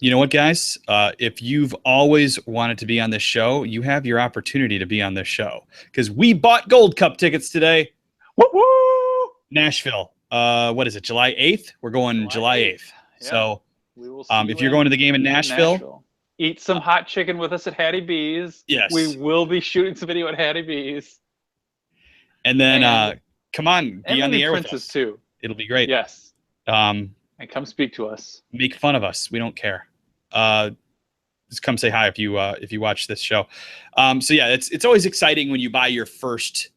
You know what, guys? If you've always wanted to be on this show, you have your opportunity to be on this show because we bought Gold Cup tickets today. Woo woo! Nashville. What is it? July 8th? We're going July 8th. Yeah. So We will see if you're going to the game in Nashville, eat some hot chicken with us at Hattie B's. Yes. We will be shooting some video at Hattie B's. And then come on, be on the air Princess with us too. It'll be great. Yes. And come speak to us. Make fun of us. We don't care. Just come say hi if you watch this show. So yeah, it's always exciting when you buy your first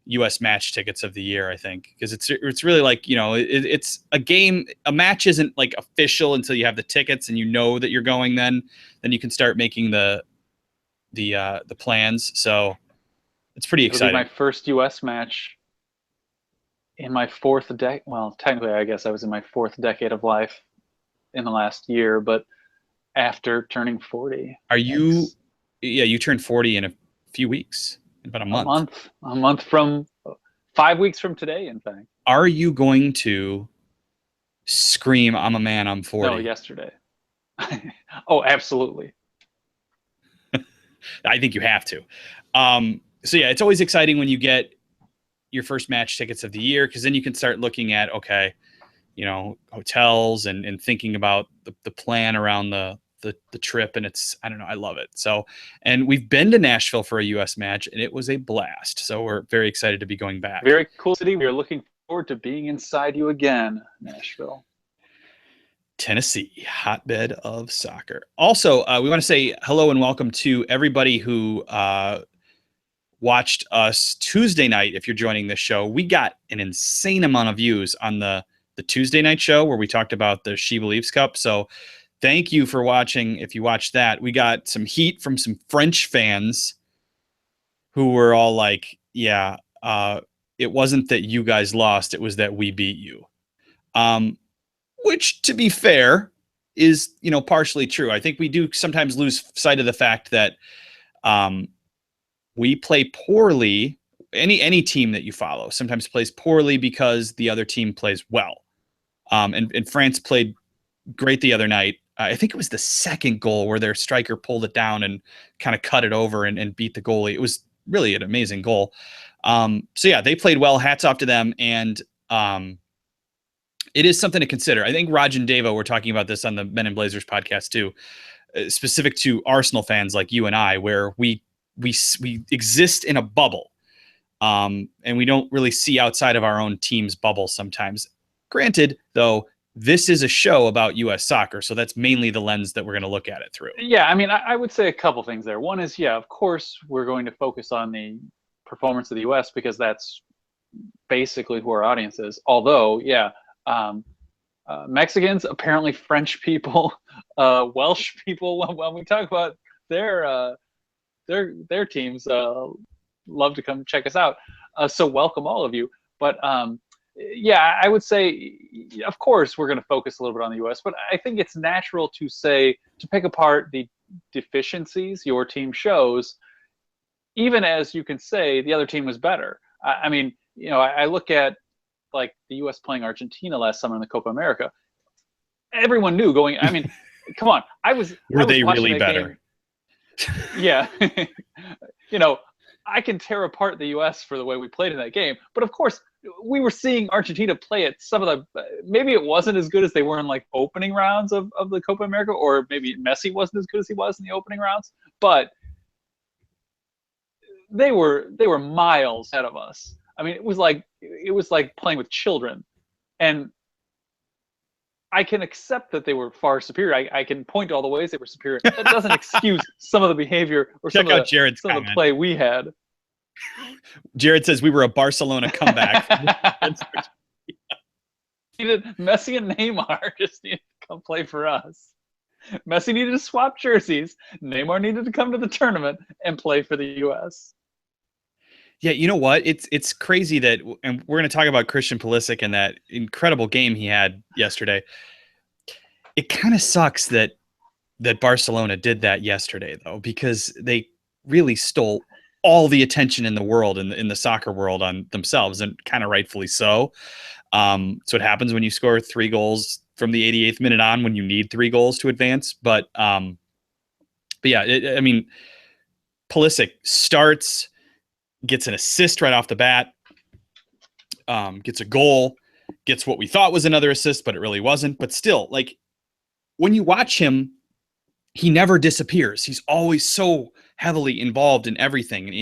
U.S. match tickets of the year, I think, because it's really like, it's a game. A match isn't like official until you have the tickets and you know that you're going. Then you can start making the plans. So it's pretty exciting. It'll be my first U.S. match in my fourth decade. Well, technically, I guess I was in my fourth decade of life in the last year, but after turning 40. Are you? Yeah, you turned 40 in a few weeks. About a month. A month from 5 weeks from today, in fact. Are you going to scream, "I'm a man, I'm 40"? No, yesterday. Oh, absolutely. I think you have to. So yeah, it's always exciting when you get your first match tickets of the year, because then you can start looking at, hotels and thinking about the plan around the trip, and I don't know, I love it. So, and we've been to Nashville for a U.S. match, and it was a blast. So we're very excited to be going back. Very cool city. We are looking forward to being inside you again, Nashville. Tennessee, hotbed of soccer. Also, we want to say hello and welcome to everybody who watched us Tuesday night. If you're joining this show, we got an insane amount of views on the Tuesday night show where we talked about the She Believes Cup. So thank you for watching. If you watched that, we got some heat from some French fans who were all like, yeah, it wasn't that you guys lost. It was that we beat you. Which, to be fair, is, partially true. I think we do sometimes lose sight of the fact that we play poorly. Any team that you follow sometimes plays poorly because the other team plays well. And France played great the other night. I think it was the second goal where their striker pulled it down and kind of cut it over and beat the goalie. It was really an amazing goal. So yeah, they played well. Hats off to them. And it is something to consider. I think Raj and Devo were talking about this on the Men in Blazers podcast too, specific to Arsenal fans like you and I, where we exist in a bubble. And we don't really see outside of our own team's bubble sometimes. Granted, though, this is a show about U.S. soccer, so that's mainly the lens that we're going to look at it through. Yeah, I mean, I would say a couple things there. One is, yeah, of course, we're going to focus on the performance of the U.S. because that's basically who our audience is. Although, yeah, Mexicans, apparently French people, Welsh people, when we talk about their teams, love to come check us out. So welcome all of you. But yeah, I would say, of course, we're going to focus a little bit on the U.S., but I think it's natural to pick apart the deficiencies your team shows, even as you can say the other team was better. I mean, I look at like the U.S. playing Argentina last summer in the Copa America. Everyone knew going. I mean, come on, Were they really better? Yeah, I can tear apart the U.S. for the way we played in that game, but of course we were seeing Argentina play at some of the. Maybe it wasn't as good as they were in like opening rounds of the Copa America, or maybe Messi wasn't as good as he was in the opening rounds, but they were miles ahead of us. I mean, it was like playing with children, and I can accept that they were far superior. I can point to all the ways they were superior. That doesn't excuse some of the behavior or some of the play we had. Jared says we were a Barcelona comeback. Messi and Neymar just needed to come play for us. Messi needed to swap jerseys. Neymar needed to come to the tournament and play for the U.S. Yeah, you know what? It's crazy that, and we're going to talk about Christian Pulisic and that incredible game he had yesterday. It kind of sucks that Barcelona did that yesterday, though, because they really stole all the attention in the world, in the soccer world, on themselves, and kind of rightfully so. So it happens when you score 3 goals from the 88th minute on when you need 3 goals to advance. But yeah, I mean, Pulisic starts, gets an assist right off the bat, gets a goal, gets what we thought was another assist, but it really wasn't. But still, like, when you watch him, he never disappears. He's always so heavily involved in everything.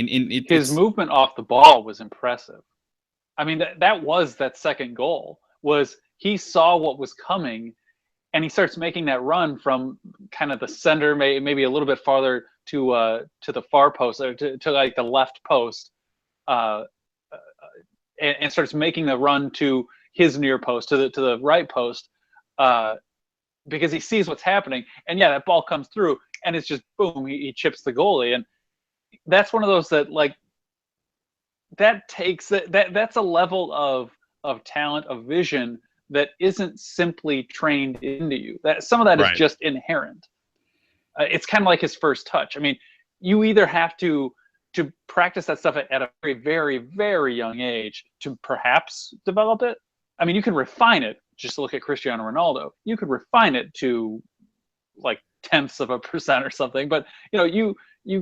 His movement off the ball was impressive. I mean, that was that second goal. Was he saw what was coming, and he starts making that run from kind of the center, maybe a little bit farther to the far post, or to like the left post, and starts making the run to his near post, to the right post, because he sees what's happening. And yeah, that ball comes through, and it's just boom, he chips the goalie. And that's one of those that, like, that takes that's a level of talent, of vision, that isn't simply trained into you. That some of that is just inherent. It's kind of like his first touch. I mean, you either have to practice that stuff at a very, very, very young age to perhaps develop it. I mean, you can refine it. Just look at Cristiano Ronaldo. You could refine it to like 0.1% or something, but you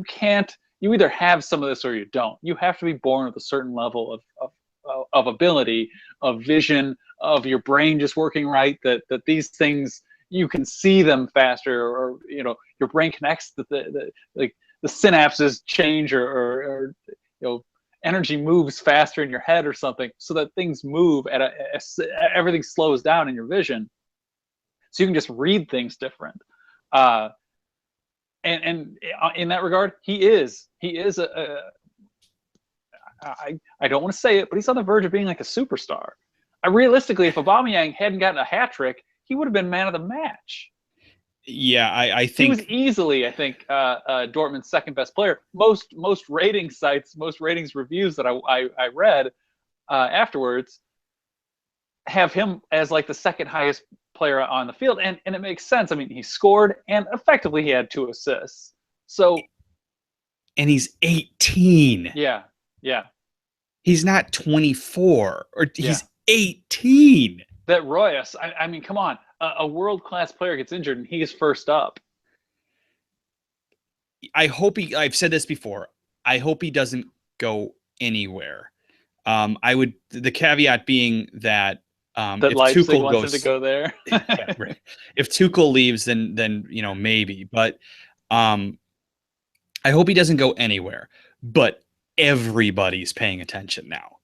can't. You either have some of this or you don't. You have to be born with a certain level of ability, of vision, of your brain just working right, that these things, you can see them faster, or your brain connects, the synapses change, or energy moves faster in your head or something, so that things move at everything slows down in your vision, so you can just read things different. And in that regard, he is I don't want to say it, but he's on the verge of being like a superstar. Realistically, if Aubameyang hadn't gotten a hat trick, he would have been man of the match. Yeah, I think he was easily, I think, Dortmund's second best player. Most rating sites, most ratings reviews that I read afterwards have him as like the second highest player on the field, and it makes sense. I mean, he scored, and effectively he had 2 assists. So, and he's 18. Yeah. He's not 24, or he's 18. That Royce, I mean, come on. A world-class player gets injured, and he's first up. I've said this before, I hope he doesn't go anywhere. The caveat being that that if Leipzig Tuchel wants goes, him to go there. Yeah, right. If Tuchel leaves, then maybe. But I hope he doesn't go anywhere. But everybody's paying attention now.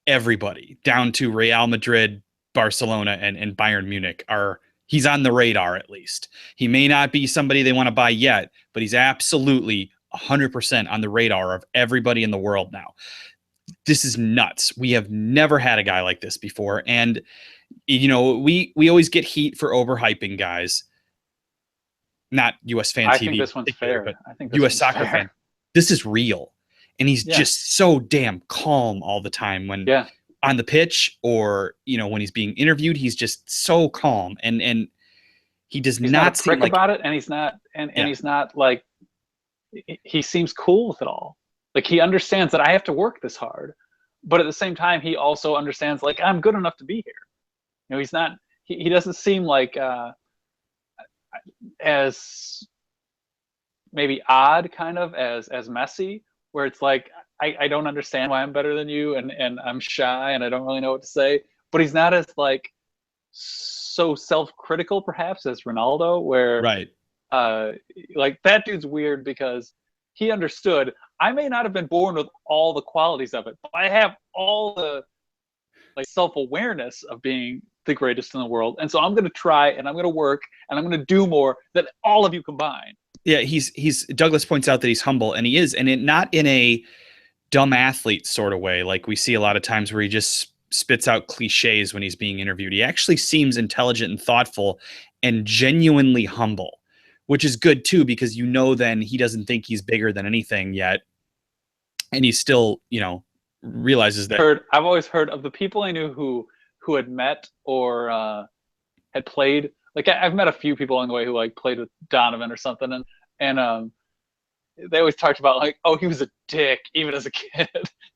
Everybody, down to Real Madrid, Barcelona, and Bayern Munich, he's on the radar at least. He may not be somebody they want to buy yet, but he's absolutely 100% on the radar of everybody in the world now. This is nuts. We have never had a guy like this before. And, we always get heat for overhyping guys. Not USfanTV. I think this one's fair. But I think this US soccer fan. This is real. And he's just so damn calm all the time when on the pitch, or, when he's being interviewed, he's just so calm. And he's not a prick about it. And he's not, he's not like, he seems cool with it all. Like, he understands that I have to work this hard, but at the same time, he also understands, like, I'm good enough to be here. He's not. He doesn't seem like as maybe odd, kind of as Messi, where it's like, I don't understand why I'm better than you, and I'm shy and I don't really know what to say. But he's not as like so self-critical, perhaps, as Ronaldo, where like, that dude's weird because he understood, I may not have been born with all the qualities of it, but I have all the like self-awareness of being the greatest in the world. And so I'm going to try, and I'm going to work, and I'm going to do more than all of you combined. Yeah, he's Douglas points out that he's humble, and he is, and not in a dumb athlete sort of way, like we see a lot of times where he just spits out cliches when he's being interviewed. He actually seems intelligent and thoughtful and genuinely humble, which is good too, because then he doesn't think he's bigger than anything yet, and he still realizes that. I've always heard of the people I knew who had met or had played. Like, I've met a few people along the way who like played with Donovan or something, and they always talked about, like, oh, he was a dick even as a kid,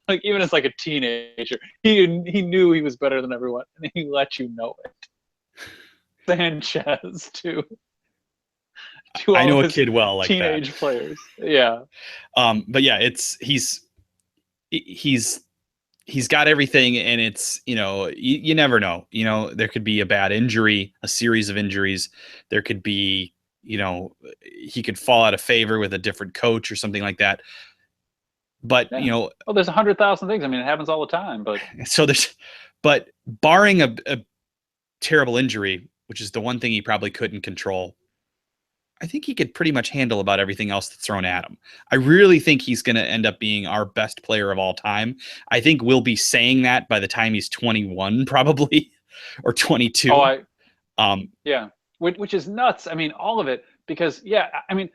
like even as like a teenager. He knew he was better than everyone, and he let you know it. Sanchez to I all know of a his kid well like that. teenage players. Yeah. But yeah, he's got everything, and it's, you never know. There could be a bad injury, a series of injuries. There could be, he could fall out of favor with a different coach or something like that. But Yeah. Well, there's 100,000 things. I mean, it happens all the time. But but barring a terrible injury, which is the one thing he probably couldn't control, I think he could pretty much handle about everything else that's thrown at him. I really think he's going to end up being our best player of all time. I think we'll be saying that by the time he's 21, probably, or 22. Yeah, which is nuts. I mean, all of it, because I mean,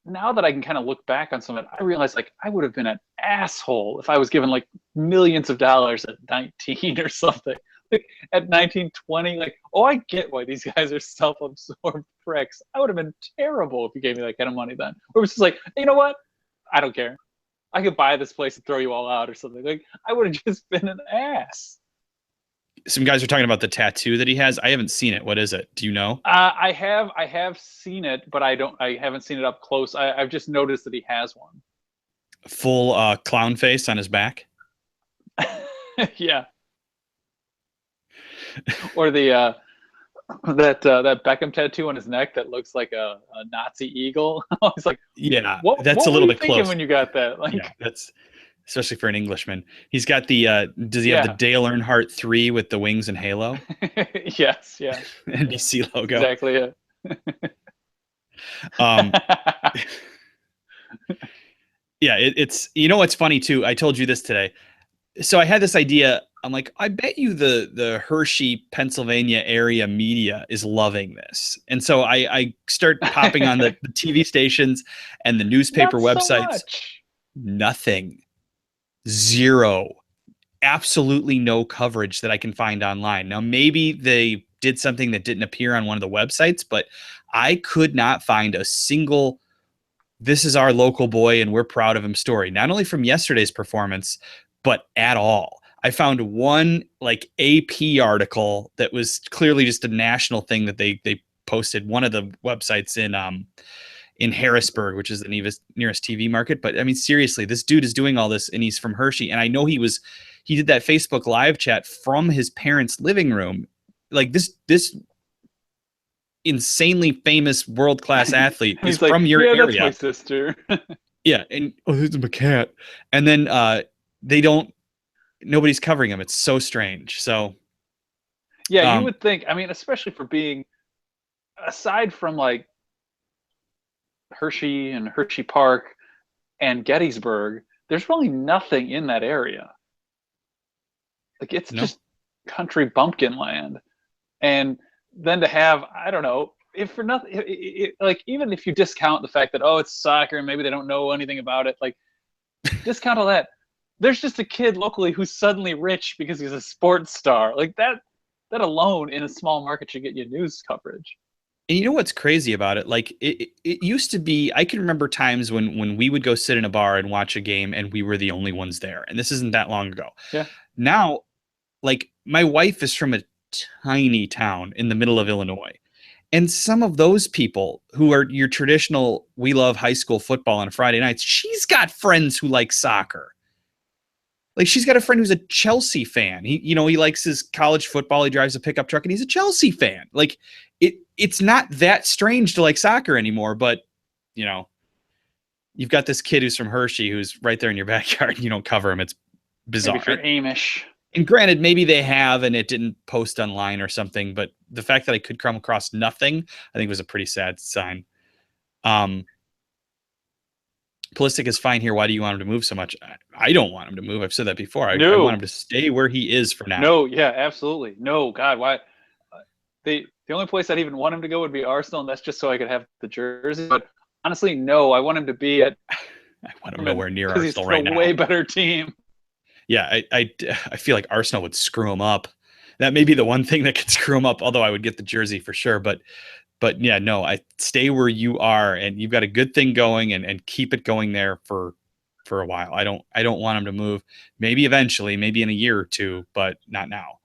now that I can kind of look back on some of it, I realize like I would have been an asshole if I was given like millions of dollars at 19 or something. Like at 19, 20, like, oh, I get why these guys are self-absorbed pricks. I would have been terrible if you gave me that kind of money then. Or it was just like, you know what? I don't care. I could buy this place and throw you all out or something. Like I would have just been an ass. Some guys are talking about the tattoo that he has. I haven't seen it. What is it? Do you know? I have seen it, but I haven't seen it up close. I've just noticed that he has one. Full clown face on his back. Yeah. Or the that Beckham tattoo on his neck that looks like a Nazi eagle. He's like, yeah, what? That's what a little were you bit thinking close when you got that. Like, yeah, that's especially for an Englishman. He's got the does he have the Yeah. Dale Earnhardt 3 with the wings and halo? Yes, yeah. NBC logo. Exactly it. Yeah, it's what's funny too. I told you this today. So I had this idea. I'm like, I bet you the Hershey, Pennsylvania area media is loving this. And so I start popping on the TV stations and the newspaper Not so websites. much. Nothing. Zero. Absolutely no coverage that I can find online. Now, maybe they did something that didn't appear on one of the websites, but I could not find a single "this is our local boy and we're proud of him" story, not only from yesterday's performance, but at all. I found one like AP article that was clearly just a national thing that they posted, one of the websites in Harrisburg, which is the nearest TV market. But I mean, seriously, this dude is doing all this and he's from Hershey. And I know he did that Facebook live chat from his parents' living room. Like this insanely famous world-class athlete is like, from your yeah, area. That's my sister. Yeah. And it's a cat. And then nobody's covering him. It's so strange. So yeah, you would think, I mean, especially for being, aside from like Hershey and Hershey Park and Gettysburg, there's really nothing in that area. Like it's just country bumpkin land. And then to have, I don't know, if for nothing, like even if you discount the fact that, oh, it's soccer and maybe they don't know anything about it, like discount all that. There's just a kid locally who's suddenly rich because he's a sports star. Like that alone in a small market should get you news coverage. And you know what's crazy about it? Like it used to be, I can remember times when we would go sit in a bar and watch a game and we were the only ones there. And this isn't that long ago. Yeah. Now, like my wife is from a tiny town in the middle of Illinois. And some of those people who are your traditional, we love high school football on Friday nights, she's got friends who like soccer. Like she's got a friend who's a Chelsea fan. He likes his college football. He drives a pickup truck and he's a Chelsea fan. Like it's not that strange to like soccer anymore, but you've got this kid who's from Hershey who's right there in your backyard and you don't cover him. It's bizarre. Maybe if you're Amish. And granted, maybe they have and it didn't post online or something, but the fact that I could come across nothing, I think was a pretty sad sign. Pulisic is fine here. Why do you want him to move so much? I don't want him to move. I've said that before. I want him to stay where he is for now. No, yeah, absolutely. No, God, why? The only place I'd even want him to go would be Arsenal, and that's just so I could have the jersey. But honestly, no, I want him to be at. I want him nowhere near Arsenal he's right now. A way better team. Yeah, I feel like Arsenal would screw him up. That may be the one thing that could screw him up. Although I would get the jersey for sure, but yeah, no, I stay where you are, and you've got a good thing going, and keep it going there for a while. I don't want him to move. Maybe eventually, maybe in a year or two, but not now.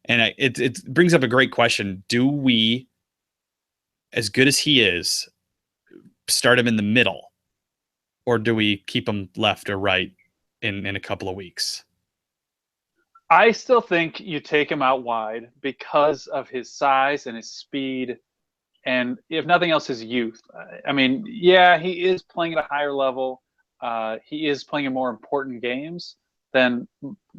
And it brings up a great question. Do we, as good as he is, start him in the middle, or do we keep him left or right in a couple of weeks? I still think you take him out wide because of his size and his speed, and if nothing else, his youth. I mean, yeah, he is playing at a higher level. He is playing in more important games than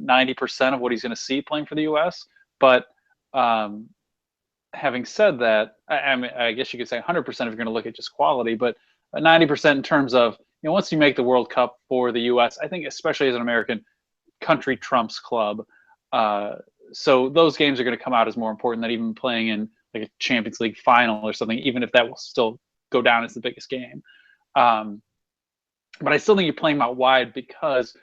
90% of what he's going to see playing for the U.S. But having said that, I mean, I guess you could say 100% if you're going to look at just quality, but 90% in terms of, once you make the World Cup for the U.S., I think especially as an American, country trumps club. So those games are going to come out as more important than even playing in like a Champions League final or something, even if that will still go down as the biggest game. But I still think you're playing him out wide because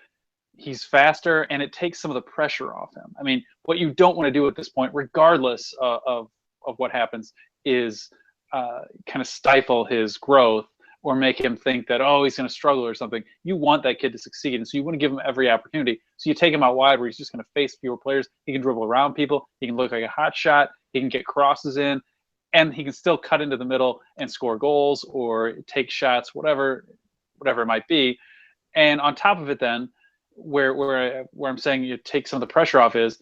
he's faster and it takes some of the pressure off him. I mean, what you don't want to do at this point, regardless of what happens, is kind of stifle his growth or make him think that, oh, he's going to struggle or something. You want that kid to succeed, and so you want to give him every opportunity. So you take him out wide where he's just going to face fewer players. He can dribble around people. He can look like a hot shot. He can get crosses in, and he can still cut into the middle and score goals or take shots, whatever it might be. And on top of it, then, where I'm saying you take some of the pressure off is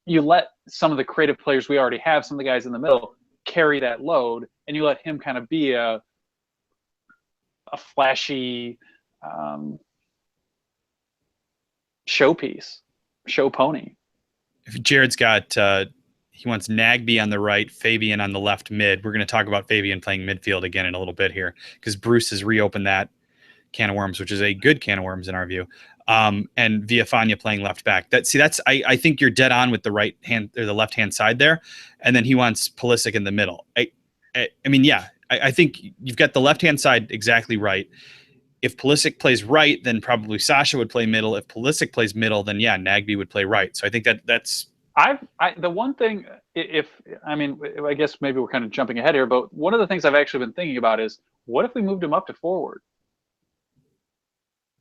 you let some of the creative players we already have, some of the guys in the middle, carry that load, and you let him kind of be a flashy showpiece, show pony. If Jared's got he wants Nagbe on the right, Fabian on the left mid. We're going to talk about Fabian playing midfield again in a little bit here because Bruce has reopened that can of worms, which is a good can of worms in our view. And Villafaña playing left back. I think you're dead on with the right hand or the left hand side there, and then he wants Pulisic in the middle. I mean, yeah, I think you've got the left hand side exactly right. If Pulisic plays right, then probably Sasha would play middle. If Pulisic plays middle, then yeah, Nagbe would play right. So I think that's. The one thing, I guess maybe we're kind of jumping ahead here, but one of the things I've actually been thinking about is what if we moved him up to forward?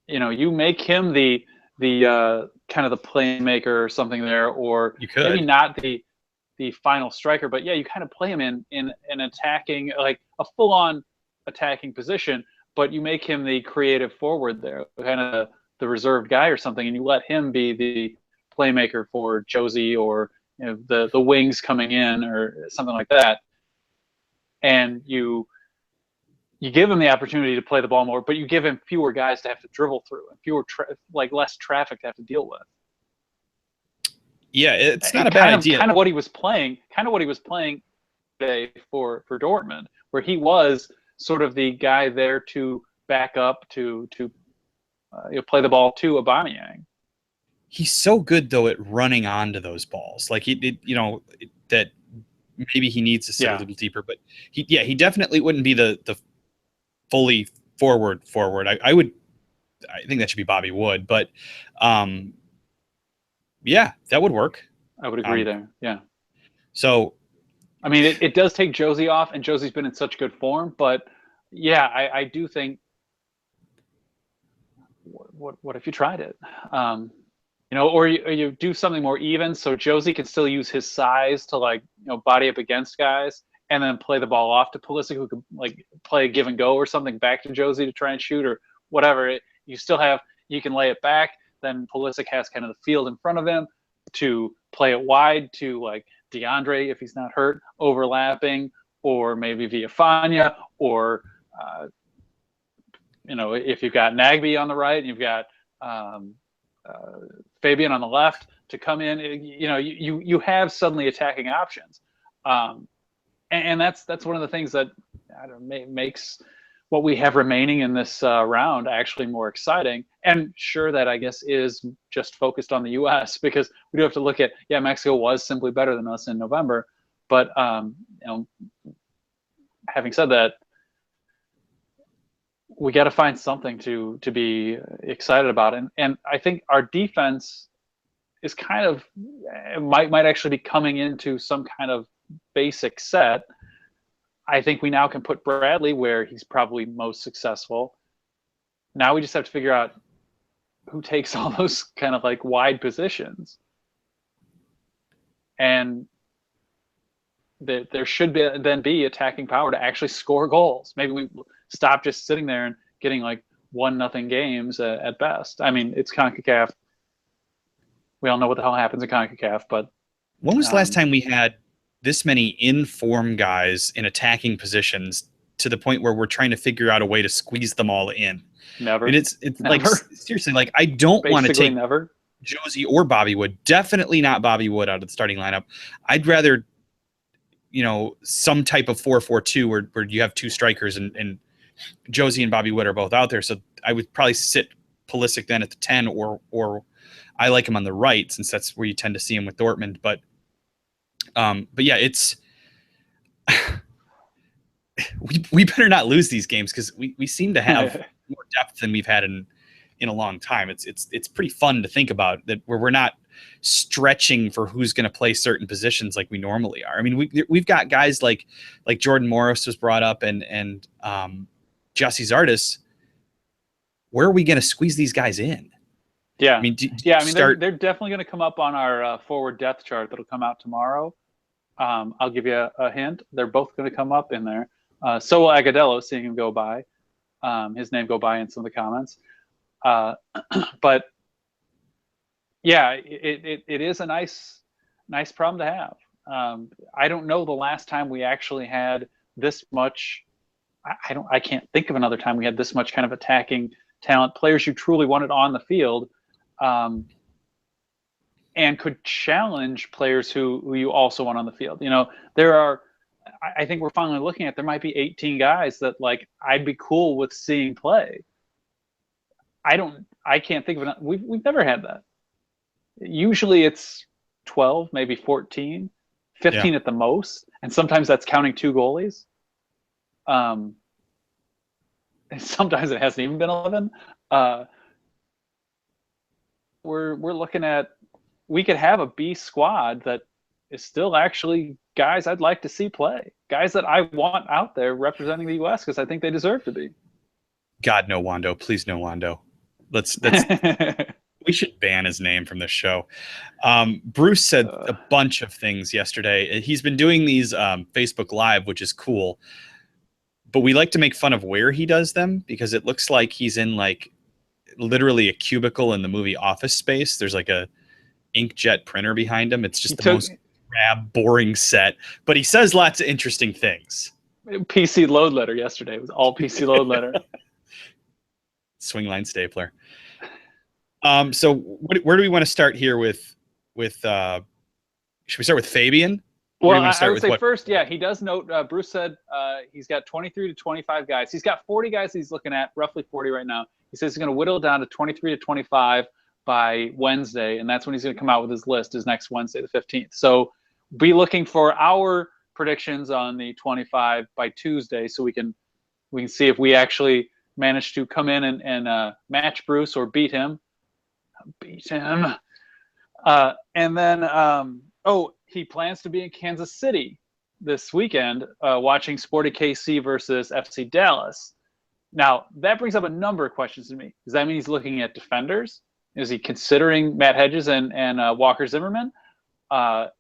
You make him the kind of the playmaker or something there, or You could. maybe not the final striker, but yeah, you kind of play him in an attacking, like a full-on attacking position, but you make him the creative forward there, kind of the reserved guy or something, and you let him be the playmaker for Josie or the wings coming in or something like that, and you give him the opportunity to play the ball more, but you give him fewer guys to have to dribble through and less traffic to have to deal with. Yeah, it's not a bad idea. Kind of what he was playing today for Dortmund, where he was sort of the guy there to back up to play the ball to Aubameyang. He's so good though at running onto those balls. Like that maybe he needs to sit a little deeper, but he definitely wouldn't be the fully forward. I think that should be Bobby Wood, but yeah, that would work. I would agree there. Yeah. So, I mean, it does take Josie off, and Josie's been in such good form, but yeah, I do think. What if you tried it? Or you do something more even, so Josie can still use his size to body up against guys, and then play the ball off to Pulisic, who could play a give and go or something back to Josie to try and shoot or whatever. You can lay it back. Then Pulisic has kind of the field in front of him to play it wide to DeAndre if he's not hurt, overlapping, or maybe Villafaña, or if you've got Nagbe on the right and you've got Fabian on the left to come in, you have suddenly attacking options, and that's one of the things that makes what we have remaining in this round actually more exciting. And sure, that I guess is just focused on the U.S. because we do have to look at, Mexico was simply better than us in November, but having said that, we got to find something to be excited about, and I think our defense is kind of might actually be coming into some kind of basic set. I think we now can put Bradley where he's probably most successful. Now we just have to figure out who takes all those kind of wide positions. And there should be attacking power to actually score goals. Maybe we stop just sitting there and getting like 1-0 games at best. I mean, it's CONCACAF. We all know what the hell happens in CONCACAF, but when was the last time we had this many in-form guys in attacking positions to the point where we're trying to figure out a way to squeeze them all in? Never. And it's never. Like, seriously, like, I don't want to take never. Josie or Bobby Wood. Definitely not Bobby Wood out of the starting lineup. I'd rather, some type of 4-4-2 where you have two strikers and Josie and Bobby Wood are both out there. So I would probably sit Pulisic then at the 10, or I like him on the right, since that's where you tend to see him with Dortmund. But yeah, it's we better not lose these games, because we seem to have more depth than we've had in a long time. It's pretty fun to think about that, where we're not stretching for who's going to play certain positions like we normally are. I mean, we've got guys like Jordan Morris was brought up, and Jesse Zardes. Where are we going to squeeze these guys in? Yeah, I mean, they're definitely going to come up on our forward depth chart that'll come out tomorrow. I'll give you a hint. They're both going to come up in there. So will Agudelo, seeing him go by. His name go by in some of the comments. But yeah, it is a nice problem to have. I don't know the last time we actually had this much. I can't think of another time we had this much kind of attacking talent, players you truly wanted on the field, and could challenge players who you also want on the field. I think we're finally looking at, there might be 18 guys that like I'd be cool with seeing play. I can't think of it. We've never had that. Usually it's 12, maybe 14, 15 at the most, and sometimes that's counting 2 goalies. Sometimes it hasn't even been 11. We're looking at, we could have a B squad that is still actually guys I'd like to see play, guys that I want out there representing the U.S. because I think they deserve to be. God, no Wando, please, no Wando. Let's we should ban his name from this show. Bruce said a bunch of things yesterday. He's been doing these Facebook Live, which is cool, but we like to make fun of where he does them, because it looks like he's in like literally a cubicle in the movie Office Space. There's like a inkjet printer behind him. It's just the most drab, boring set, but he says lots of interesting things. PC load letter yesterday. It was all PC load letter. Swing line stapler. So where do we want to start here with should we start with Fabian? Well, I would say first, yeah, he does note, Bruce said he's got 23 to 25 guys. He's got 40 guys he's looking at, roughly 40 right now. He says he's going to whittle down to 23 to 25 by Wednesday, and that's when he's going to come out with his list, is next Wednesday, the 15th. So be looking for our predictions on the 25 by Tuesday, so we can see if we actually manage to come in and match Bruce or beat him. And then, he plans to be in Kansas City this weekend watching Sporting KC versus FC Dallas. Now, that brings up a number of questions to me. Does that mean he's looking at defenders? Is he considering Matt Hedges and Walker Zimmerman?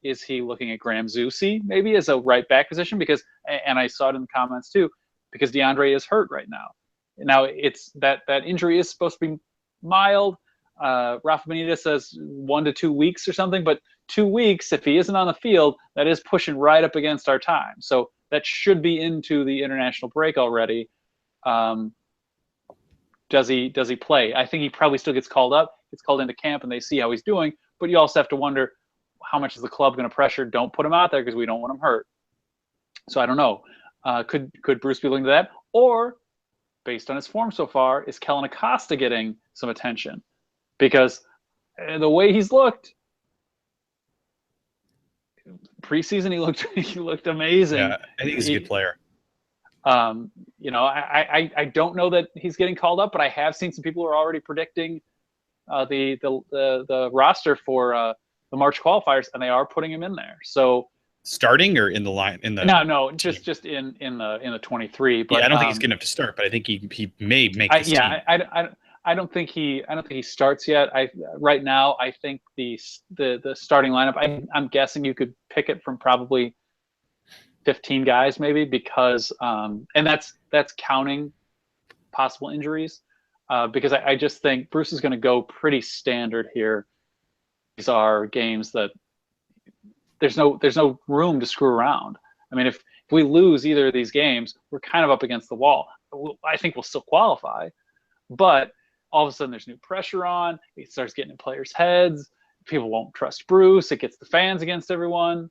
Is he looking at Graham Zusi maybe as a right back position? Because, and I saw it in the comments too, because DeAndre is hurt right now. Now, it's that injury is supposed to be mild. Rafa Benitez says 1 to 2 weeks or something, but 2 weeks, if he isn't on the field, that is pushing right up against our time. So that should be into the international break already. Does he play? I think he probably still gets called up, gets called into camp, and they see how he's doing. But you also have to wonder, how much is the club going to pressure? Don't put him out there because we don't want him hurt. So I don't know. Could Bruce be looking to that? Or, based on his form so far, is Kellen Acosta getting some attention? Because the way he's looked preseason, he looked amazing. Yeah, I think he's a good player. I don't know that he's getting called up, but I have seen some people who are already predicting the roster for the March qualifiers, and they are putting him in there. So starting or in the line in the just in the 23. But yeah, I don't think he's good enough to start, but I think he may make this team. I don't think he starts yet. Right now I think the starting lineup. I'm guessing you could pick it from probably 15 guys maybe, because and that's counting possible injuries, because I just think Bruce is going to go pretty standard here. These are games that there's no room to screw around. I mean, if we lose either of these games, we're kind of up against the wall. I think we'll still qualify, but all of a sudden there's new pressure on. It starts getting in players' heads. People won't trust Bruce. It gets the fans against everyone.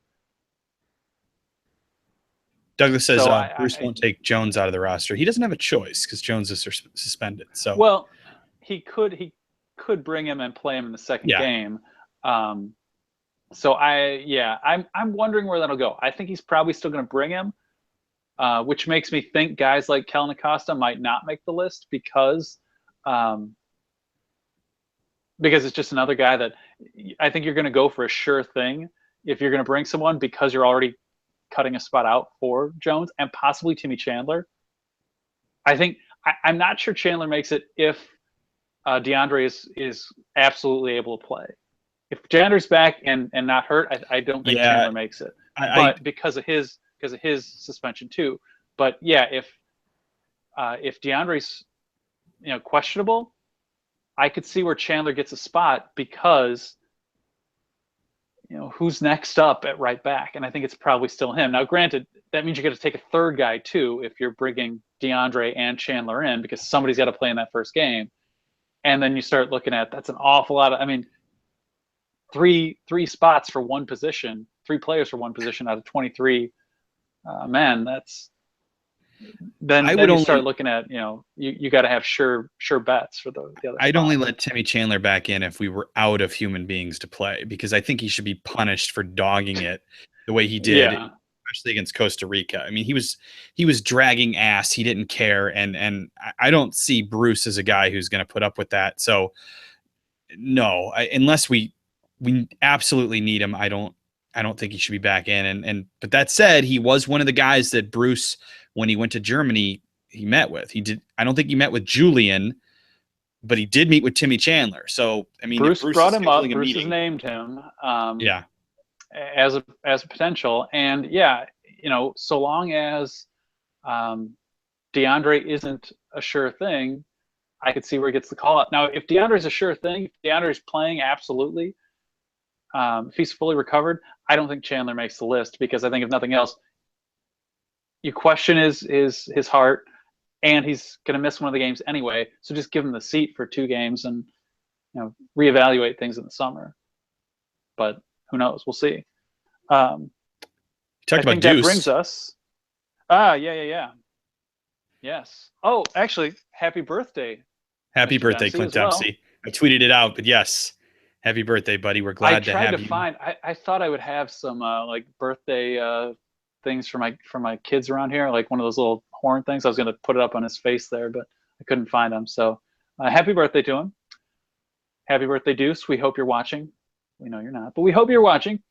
Douglas says Bruce won't take Jones out of the roster. He doesn't have a choice because Jones is suspended. So well, he could bring him and play him in the second game. So I'm wondering where that'll go. I think he's probably still going to bring him, which makes me think guys like Kellen Acosta might not make the list because it's just another guy that I think you're going to go for a sure thing if you're going to bring someone, because you're already cutting a spot out for Jones and possibly Timmy Chandler. I'm not sure Chandler makes it if DeAndre is absolutely able to play. If Chandler's back and not hurt, I don't think Chandler makes it. But because of his suspension too. But yeah, if DeAndre's questionable, I could see where Chandler gets a spot, because who's next up at right back, and I think it's probably still him. Now, granted, that means you got to take a third guy too if you're bringing DeAndre and Chandler in, because somebody's got to play in that first game, and then you start looking at that's an awful lot of. I mean, three spots for one position, 3 players for one position out of 23 men. That's then you start looking at you got to have sure bets for the other. I'd only let Timmy Chandler back in if we were out of human beings to play, because I think he should be punished for dogging it the way he did, especially against Costa Rica. I mean, he was dragging ass. He didn't care, and I don't see Bruce as a guy who's going to put up with that. So no, unless we absolutely need him, I don't think he should be back in. But that said, he was one of the guys that Bruce, when he went to Germany, he met with. I don't think he met with Julian, but he did meet with Timmy Chandler. So I mean, Bruce brought him up. Bruce has named him. As a potential, and so long as DeAndre isn't a sure thing, I could see where he gets the call up. Now, if DeAndre's a sure thing, if DeAndre's playing, absolutely. If he's fully recovered, I don't think Chandler makes the list, because I think if nothing else, you question his heart, and he's going to miss one of the games anyway. So just give him the seat for 2 games and reevaluate things in the summer. But who knows? We'll see. Talked about Deuce. That brings us. Yes. Oh, actually, happy birthday. Happy birthday, Clint Dempsey. I tweeted it out, but yes. Happy birthday, buddy. We're glad to have you. I thought I would have some like birthday things for my kids around here, like one of those little horn things. I was going to put it up on his face there, but I couldn't find them. So happy birthday to him. Happy birthday, Deuce. We hope you're watching. We know you're not, but we hope you're watching.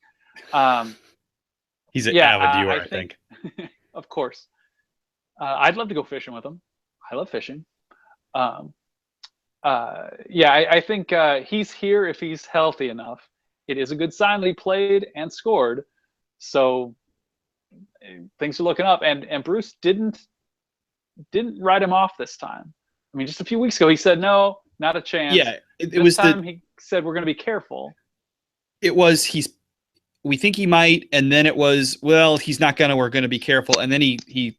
He's an avid viewer, I think. Of course. I'd love to go fishing with him. I love fishing. I think he's here if he's healthy enough. It is a good sign that he played and scored. So things are looking up. And Bruce didn't write him off this time. I mean, just a few weeks ago, he said, no, not a chance. Yeah, it was this time he said, we're going to be careful. It was, we think he might. And then it was, well, he's not going to, we're going to be careful. And then he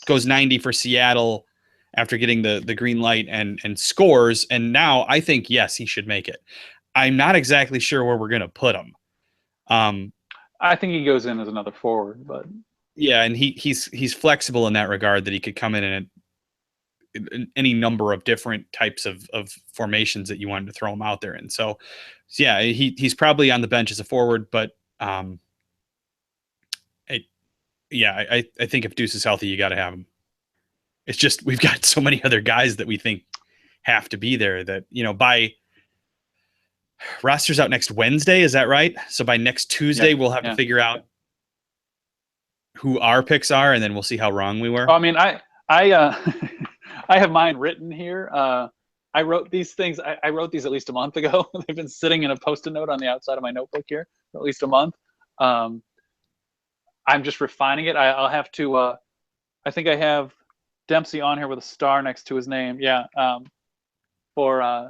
goes 90 for Seattle after getting the green light and scores. And now I think, yes, he should make it. I'm not exactly sure where we're going to put him. I think he goes in as another forward, but yeah. And he's flexible in that regard, that he could come in any number of different types of formations that you wanted to throw him out there in. So yeah, he's probably on the bench as a forward, but I think if Deuce is healthy, you got to have him. It's just, we've got so many other guys that we think have to be there that, by roster's out next Wednesday. Is that right? So by next Tuesday, we'll have to figure out who our picks are, and then we'll see how wrong we were. I mean, I have mine written here. I wrote these things. I wrote these at least a month ago. They've been sitting in a Post-it note on the outside of my notebook here for at least a month. I'm just refining it. I'll have to. I think I have Dempsey on here with a star next to his name. Yeah. For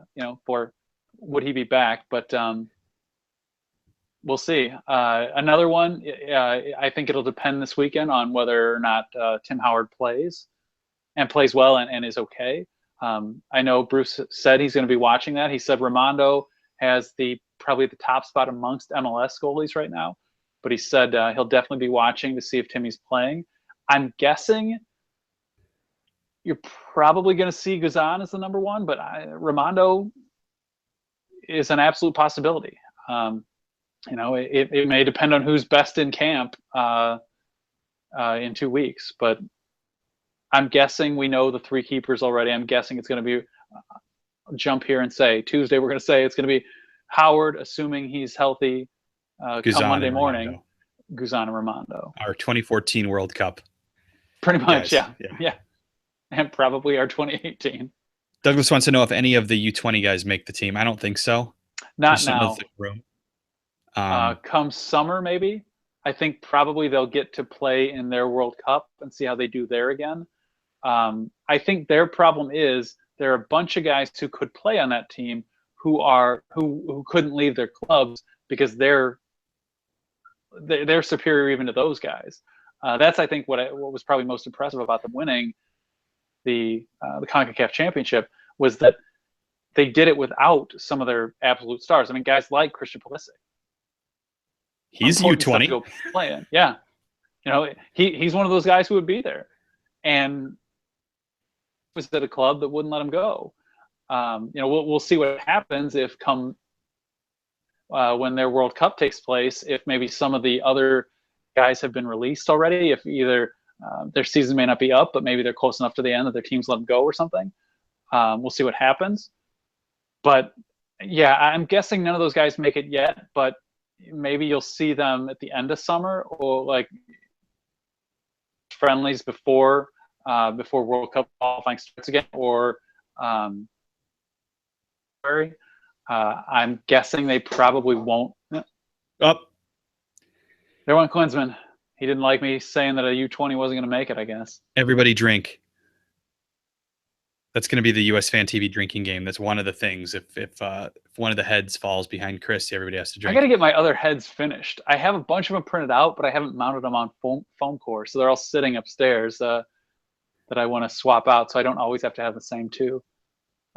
would he be back? But we'll see. Another one. I think it'll depend this weekend on whether or not Tim Howard plays and plays well and is okay. I know Bruce said he's going to be watching that. He said Raimondo has probably the top spot amongst MLS goalies right now, but he said he'll definitely be watching to see if Timmy's playing. I'm guessing you're probably going to see Guzan as the number one, but Raimondo is an absolute possibility. It may depend on who's best in camp in 2 weeks, but I'm guessing we know the three keepers already. I'm guessing it's going to be jump here and say Tuesday. We're going to say it's going to be Howard, assuming he's healthy. Come Monday morning, Guzan and Raimondo. Our 2014 World Cup. Pretty much, yeah. And probably our 2018. Douglas wants to know if any of the U20 guys make the team. I don't think so. Not now. Room. Come summer, maybe. I think probably they'll get to play in their World Cup and see how they do there again. I think their problem is there are a bunch of guys who could play on that team who couldn't leave their clubs because they're superior even to those guys. That's I think what was probably most impressive about them winning the CONCACAF championship was that they did it without some of their absolute stars. I mean, guys like Christian Pulisic. He's U20. Go playing. Yeah. He's one of those guys who would be there. And was at a club that wouldn't let him go. We'll see what happens if when their World Cup takes place, if maybe some of the other guys have been released already, if either their season may not be up, but maybe they're close enough to the end that their teams let them go or something. We'll see what happens. But yeah, I'm guessing none of those guys make it yet, but maybe you'll see them at the end of summer or like friendlies before World Cup qualifying starts again, or I'm guessing they probably won't. Up. There went Klinsman. He didn't like me saying that a U20 wasn't going to make it, I guess. Everybody drink. That's going to be the USfanTV drinking game. That's one of the things. If one of the heads falls behind Chris, everybody has to drink. I got to get my other heads finished. I have a bunch of them printed out, but I haven't mounted them on foam core, so they're all sitting upstairs that I want to swap out, so I don't always have to have the same two.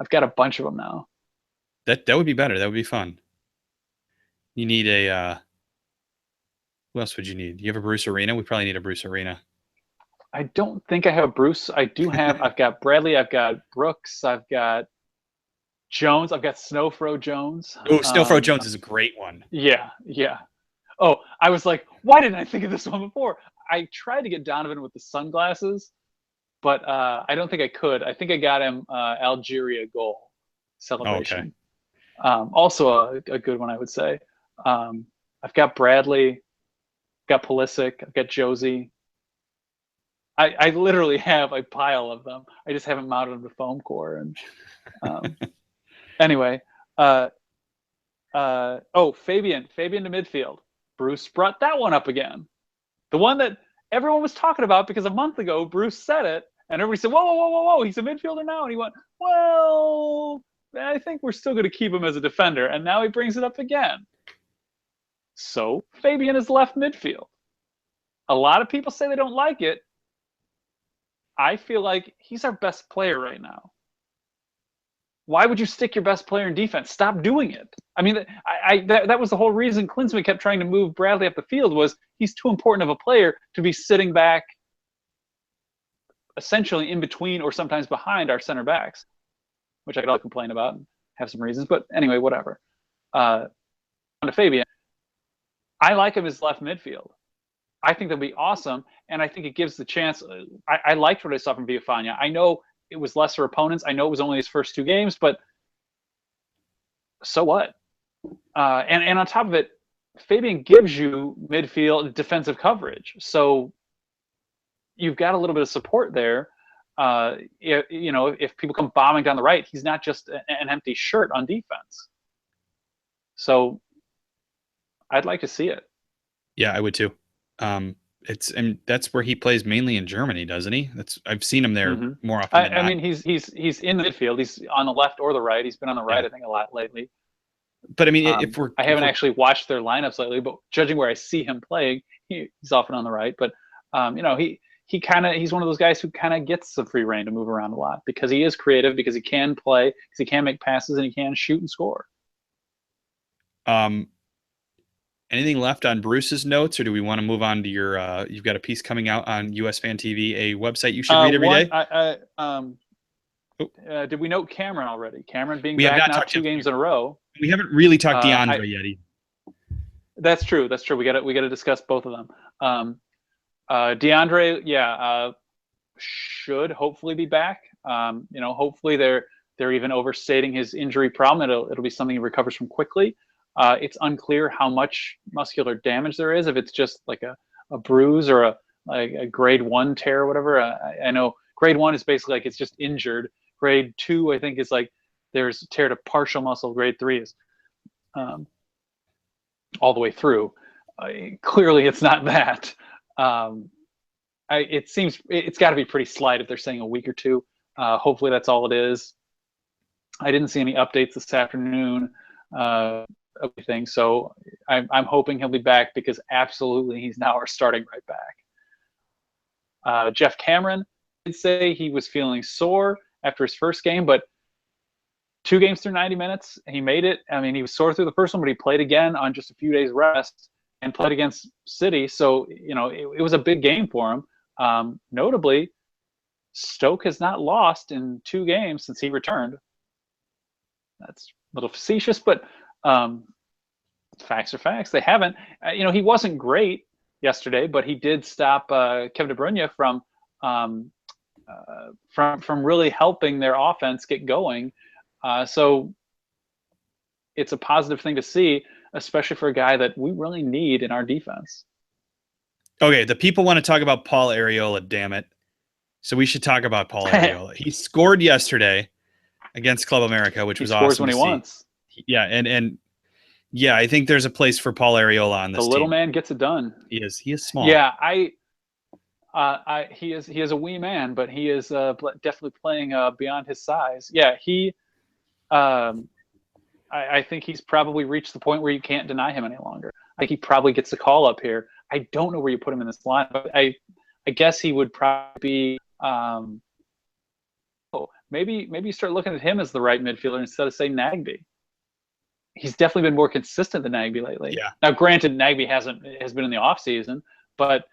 I've got a bunch of them now. That would be better. That would be fun. You need a. Who else would you need? You have a Bruce Arena? We probably need a Bruce Arena. I don't think I have a Bruce. I do have. I've got Bradley. I've got Brooks. I've got Jones. I've got Snowfro Jones. Oh, Snowfro Jones is a great one. Yeah. Oh, I was like, why didn't I think of this one before? I tried to get Donovan with the sunglasses, but I don't think I could. I think I got him Algeria goal celebration. Oh, okay. Also a good one, I would say. I've got Bradley. I've got Pulisic. I've got Josie. I literally have a pile of them. I just haven't mounted them to foam core. And anyway, Fabian to midfield. Bruce brought that one up again. The one that everyone was talking about because a month ago Bruce said it, and everybody said, whoa, he's a midfielder now. And he went, well, I think we're still going to keep him as a defender. And now he brings it up again. So Fabian is left midfield. A lot of people say they don't like it. I feel like he's our best player right now. Why would you stick your best player in defense? Stop doing it. I mean, that was the whole reason Klinsmann kept trying to move Bradley up the field was he's too important of a player to be sitting back essentially in between or sometimes behind our center backs, which I could all complain about and have some reasons. But anyway, whatever. On to Fabian. I like him as left midfield. I think that'll be awesome, and I think it gives the chance. I liked what I saw from Villafana. I know it was lesser opponents. I know it was only his first 2 games, but so what? And on top of it, Fabian gives you midfield defensive coverage, so you've got a little bit of support there. If people come bombing down the right, he's not just an empty shirt on defense. So I'd like to see it. Yeah, I would too. and that's where he plays mainly in Germany, doesn't he? I've seen him there Hmm. more often than I not. mean, he's in the midfield. He's on the left or the right. He's been on the right, Yeah. I think, a lot lately. But I mean, if I haven't actually watched their lineups lately, but judging where I see him playing, he's often on the right. But he's one of those guys who kind of gets the free reign to move around a lot because he is creative, because he can play, because he can make passes, and he can shoot and score. Anything left on Bruce's notes, or do we want to move on to your? You've got a piece coming out on USfanTV, a website you should read every day. Did we note Cameron already? Cameron being We have back not now talked 2 games in a row. We haven't really talked DeAndre yet either. That's true. We got to discuss both of them. DeAndre, should hopefully be back. Hopefully they're even overstating his injury problem. It'll be something he recovers from quickly. It's unclear how much muscular damage there is. If it's just like a bruise or a grade 1 tear or whatever. I know grade 1 is basically like it's just injured. Grade 2, I think, is like there's a tear to partial muscle. Grade 3 is all the way through. Clearly, it's not that. It seems it's got to be pretty slight if they're saying a week or two. Hopefully, that's all it is. I didn't see any updates this afternoon. Everything. So I'm hoping he'll be back because absolutely he's now our starting right back. Jeff Cameron did say he was feeling sore after his first game, but 2 games through 90 minutes, he made it. I mean, he was sore through the first one, but he played again on just a few days rest and played against City. So, it was a big game for him. Notably, Stoke has not lost in 2 games since he returned. That's a little facetious, but facts are facts. They haven't. He wasn't great yesterday, but he did stop Kevin De Bruyne from really helping their offense get going. So it's a positive thing to see, especially for a guy that we really need in our defense. Okay, the people want to talk about Paul Arriola, damn it. So we should talk about Paul Arriola. He scored yesterday against Club America, which was awesome. He scores when he wants. Yeah, and yeah, I think there's a place for Paul Arriola on this team. The little man gets it done. He is small. Yeah, he is a wee man, but he is definitely playing beyond his size. Yeah, I think he's probably reached the point where you can't deny him any longer. I think he probably gets the call up here. I don't know where you put him in this line, but I guess he would probably be. Maybe you start looking at him as the right midfielder instead of say Nagby. He's definitely been more consistent than Nagby lately. Yeah. Now, granted, Nagby has been in the off season, but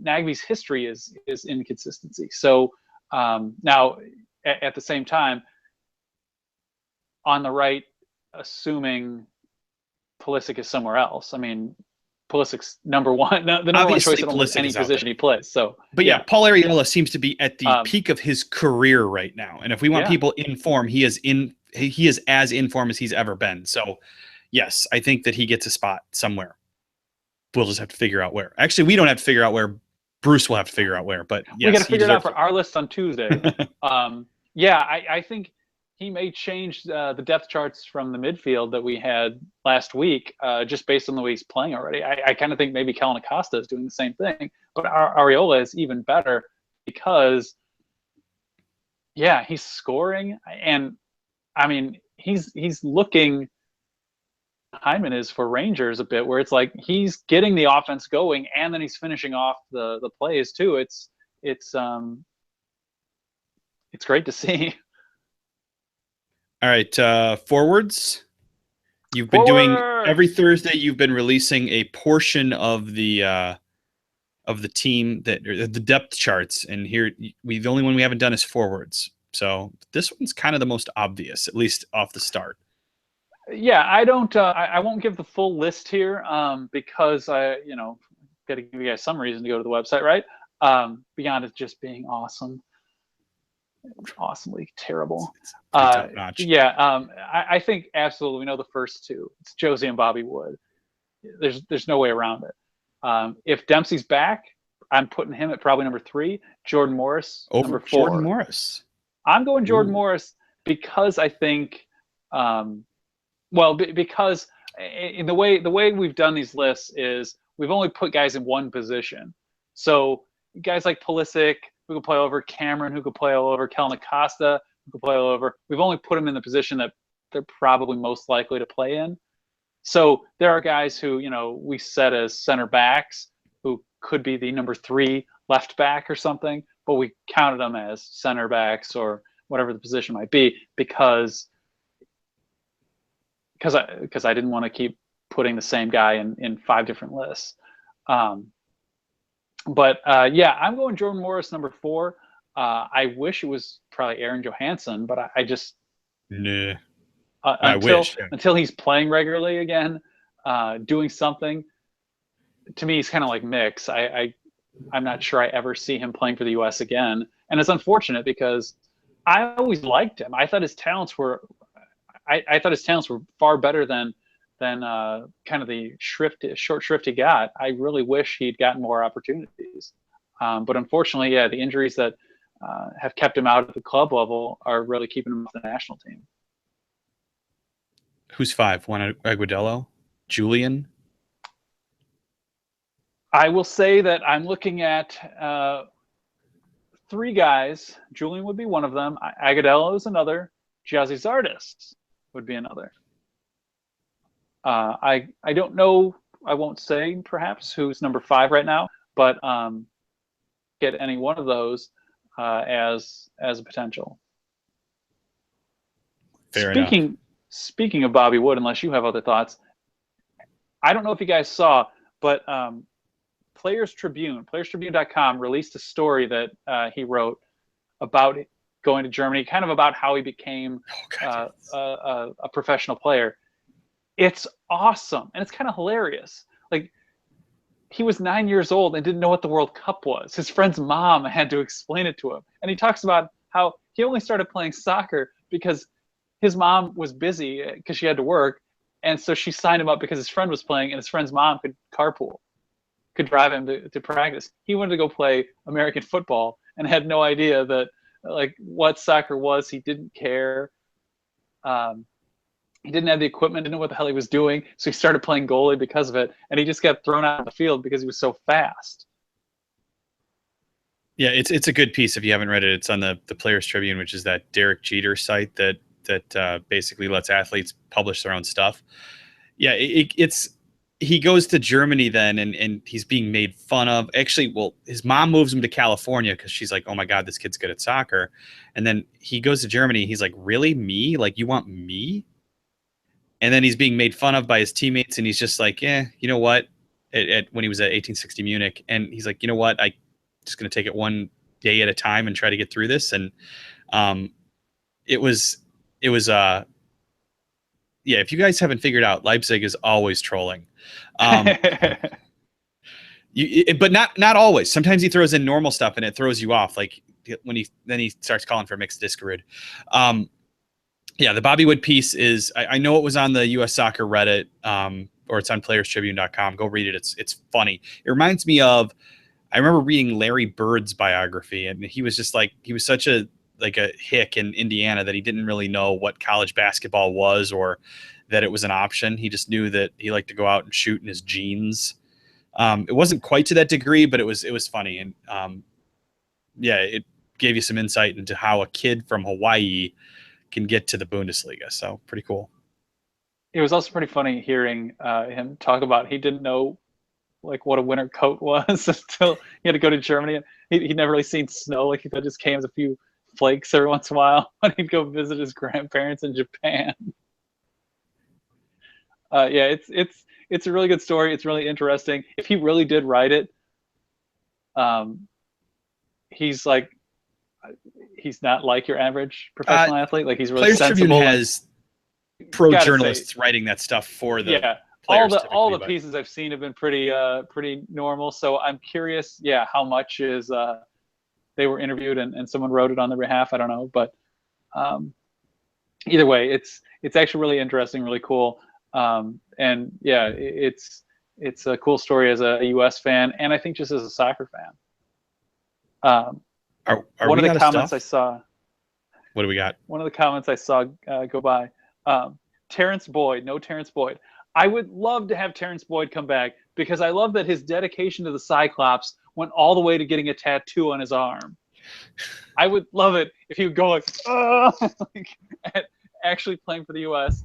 Nagby's history is inconsistency. So now, at the same time, on the right, assuming Pulisic is somewhere else. I mean, Pulisic's number one, the number one choice in almost any position he plays. So, but yeah, Paul Arriola seems to be at the peak of his career right now. And if we want people in form, he is as in form as he's ever been. So, yes, I think that he gets a spot somewhere. We'll just have to figure out where. Actually, we don't have to figure out where. Bruce will have to figure out where. But yes, we got to figure it out for our list on Tuesday. I think he may change the depth charts from the midfield that we had last week, just based on the way he's playing already. I kind of think maybe Kellen Acosta is doing the same thing, but Arriola is even better because, he's scoring, and I mean he's looking. Hyman is for Rangers a bit, where it's like he's getting the offense going, and then he's finishing off the plays too. It's great to see. All right, forwards. You've been doing every Thursday. You've been releasing a portion of the team the depth charts, and here the only one we haven't done is forwards. So this one's kind of the most obvious, at least off the start. Yeah, I don't. I won't give the full list here because I, got to give you guys some reason to go to the website, right? Beyond it just being awesome. Awesomely terrible. I think absolutely we know the first two. It's Josie and Bobby Wood. There's no way around it. If Dempsey's back, I'm putting him at probably number 3. Jordan Morris over number 4. Jordan Morris. I'm going Jordan Morris because I think, because in the way we've done these lists is we've only put guys in one position. So guys like Pulisic, who could play over, Cameron, who could play all over, Kellen Acosta, who could play all over. We've only put them in the position that they're probably most likely to play in. So there are guys who, we set as center backs who could be the number 3 left back or something, but we counted them as center backs or whatever the position might be because I didn't want to keep putting the same guy in 5 different lists. But I'm going Jordan Morris number 4. I wish it was probably Aaron Johansson, but I just I wish until he's playing regularly again, doing something. To me, he's kind of like Mix. I'm not sure I ever see him playing for the U.S. again, and it's unfortunate because I always liked him. I thought his talents were far better than kind of the short shrift he got. I really wish he'd gotten more opportunities. But unfortunately, the injuries that have kept him out at the club level are really keeping him off the national team. Who's 5? Juan Agudelo? Julian? I will say that I'm looking at 3 guys. Julian would be one of them. Agudelo is another. Jazzy Zardes would be another. I don't know. I won't say perhaps who's number 5 right now, but get any one of those as a potential. Fair enough. Speaking of Bobby Wood, unless you have other thoughts, I don't know if you guys saw, but PlayersTribune.com released a story that he wrote about going to Germany, kind of about how he became a professional player. It's awesome, and it's kind of hilarious. Like, he was 9 years old and didn't know what the World Cup was. His friend's mom had to explain it to him. And he talks about how he only started playing soccer because his mom was busy because she had to work. And so she signed him up because his friend was playing, and his friend's mom could carpool, could drive him to practice. He wanted to go play American football and had no idea that what soccer was. He didn't care. He didn't have the equipment, didn't know what the hell he was doing, so he started playing goalie because of it, and he just got thrown out of the field because he was so fast. Yeah, it's a good piece. If you haven't read it, it's on the Players Tribune, which is that Derek Jeter site that basically lets athletes publish their own stuff. Yeah, he goes to Germany then, and he's being made fun of. Actually, well, his mom moves him to California because she's like, oh my God, this kid's good at soccer. And then he goes to Germany. He's like, really? Me? Like, you want me? And then he's being made fun of by his teammates, and he's just like, you know what? When he was at 1860 Munich, and he's like, you know what? I'm just going to take it one day at a time and try to get through this. And it was if you guys haven't figured out, Leipzig is always trolling. But not always. Sometimes he throws in normal stuff and it throws you off. Like when he starts calling for mixed discarud. The Bobby Wood piece is, I know it was on the US Soccer Reddit, or it's on playerstribune.com. Go read it. It's funny. It reminds me of, I remember reading Larry Bird's biography, and he was just he was such a hick in Indiana that he didn't really know what college basketball was or that it was an option. He just knew that he liked to go out and shoot in his jeans. It wasn't quite to that degree, but it was funny. And it gave you some insight into how a kid from Hawaii can get to the Bundesliga. So pretty cool. It was also pretty funny hearing him talk about he didn't know what a winter coat was until he had to go to Germany, and he'd never really seen snow. He thought it just came as a few flakes every once in a while when he'd go visit his grandparents in Japan. It's a really good story. It's really interesting. If he really did write it, he's not like your average professional athlete. He's really Players sensible. Tribune has pro journalists writing that stuff for the all the pieces I've seen have been pretty normal. So I'm curious, how much is they were interviewed and someone wrote it on their behalf. I don't know, but either way, it's actually really interesting, really cool. It's a cool story as a US fan, and I think just as a soccer fan. One of the comments I saw. What do we got? One of the comments I saw go by. Terrence Boyd. No Terrence Boyd. I would love to have Terrence Boyd come back because I love that his dedication to the Cyclops went all the way to getting a tattoo on his arm. I would love it if he would go like, like actually playing for the U.S.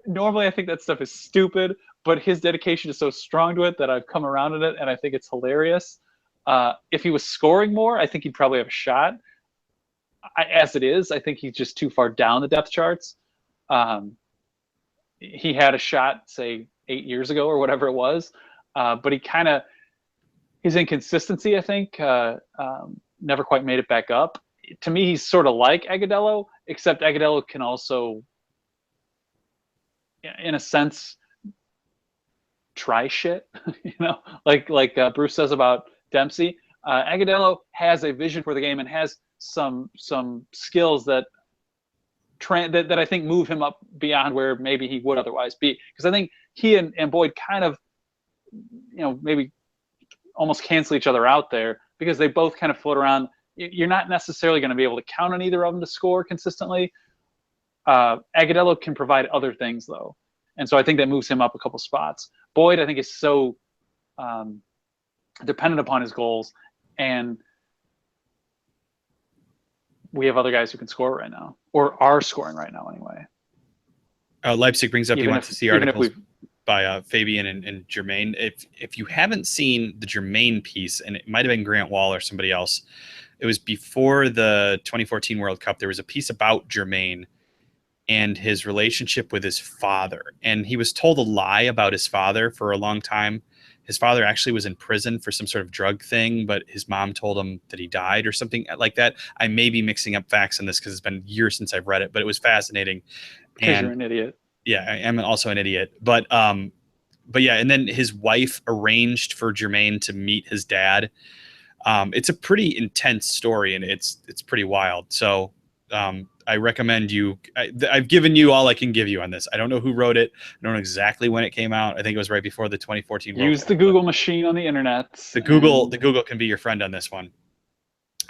Normally, I think that stuff is stupid, but his dedication is so strong to it that I've come around on it, and I think it's hilarious. If he was scoring more, I think he'd probably have a shot. As it is, I think he's just too far down the depth charts. He had a shot, say, 8 years ago or whatever it was, but his inconsistency, I think, never quite made it back up. To me, he's sort of like Agudelo, except Agudelo can also, in a sense, try shit. Like Bruce says about Dempsey. Agudelo has a vision for the game and has some skills that I think move him up beyond where maybe he would otherwise be. Because I think he and Boyd kind of, maybe almost cancel each other out there because they both kind of float around. You're not necessarily going to be able to count on either of them to score consistently. Agudelo can provide other things, though. And so I think that moves him up a couple spots. Boyd, I think, is so dependent upon his goals. And we have other guys who can score right now, or are scoring right now anyway. Leipzig brings up, he wants to see articles by Fabian and Jermaine. If you haven't seen the Jermaine piece, and it might have been Grant Wall or somebody else, it was before the 2014 World Cup. There was a piece about Jermaine and his relationship with his father. And he was told a lie about his father for a long time. His father actually was in prison for some sort of drug thing, but his mom told him that he died or something like that. I may be mixing up facts on this because it's been years since I've read it, but it was fascinating. Because you're an idiot. Yeah, I am also an idiot. But yeah, and then his wife arranged for Jermaine to meet his dad. It's a pretty intense story, and it's pretty wild. So I recommend you. I've given you all I can give you on this. I don't know who wrote it. I don't know exactly when it came out. I think it was right before the 2014 World Cup. Use the Google machine on the internet. The Google can be your friend on this one.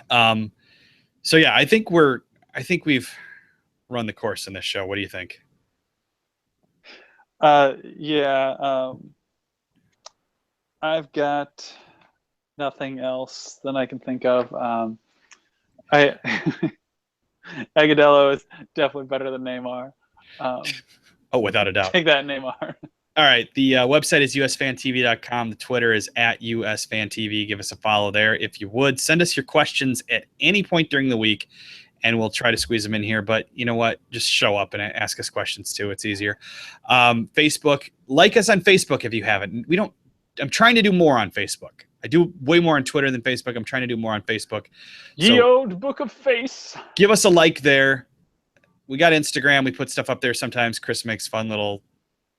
So yeah, I think we've run the course in this show. What do you think? Yeah. I've got nothing else than I can think of. Agudelo is definitely better than Neymar. Oh, without a doubt. Take that, Neymar. All right. The website is USfanTV.com. The Twitter is @USfanTV. Give us a follow there if you would. Send us your questions at any point during the week, and we'll try to squeeze them in here. But you know what? Just show up and ask us questions too. It's easier. Facebook. Like us on Facebook if you haven't. I'm trying to do more on Facebook. I do way more on Twitter than Facebook. I'm trying to do more on Facebook. Ye old book of face. Give us a like there. We got Instagram. We put stuff up there sometimes. Chris makes fun little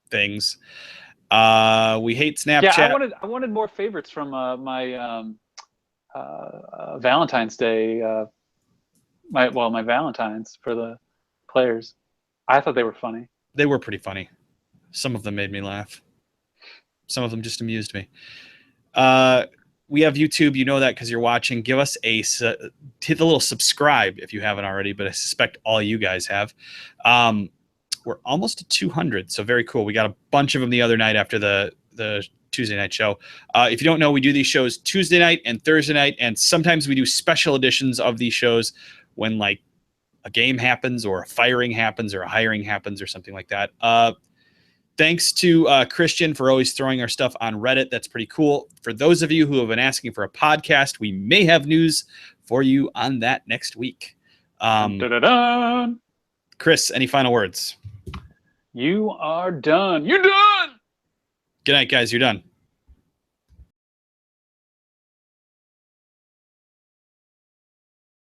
things. We hate Snapchat. Yeah, I wanted more favorites from my Valentine's Day. My Valentines for the players. I thought they were funny. They were pretty funny. Some of them made me laugh. Some of them just amused me. We have YouTube. You know that because you're watching. Give us hit the little subscribe if you haven't already, but I suspect all you guys have. We're almost at 200, so very cool. We got a bunch of them the other night after the Tuesday night show. If you don't know, we do these shows Tuesday night and Thursday night, and sometimes we do special editions of these shows when like a game happens or a firing happens or a hiring happens or something like that. Thanks to Christian for always throwing our stuff on Reddit. That's pretty cool. For those of you who have been asking for a podcast, we may have news for you on that next week. Chris, any final words? You are done. You're done. Good night, guys. You're done.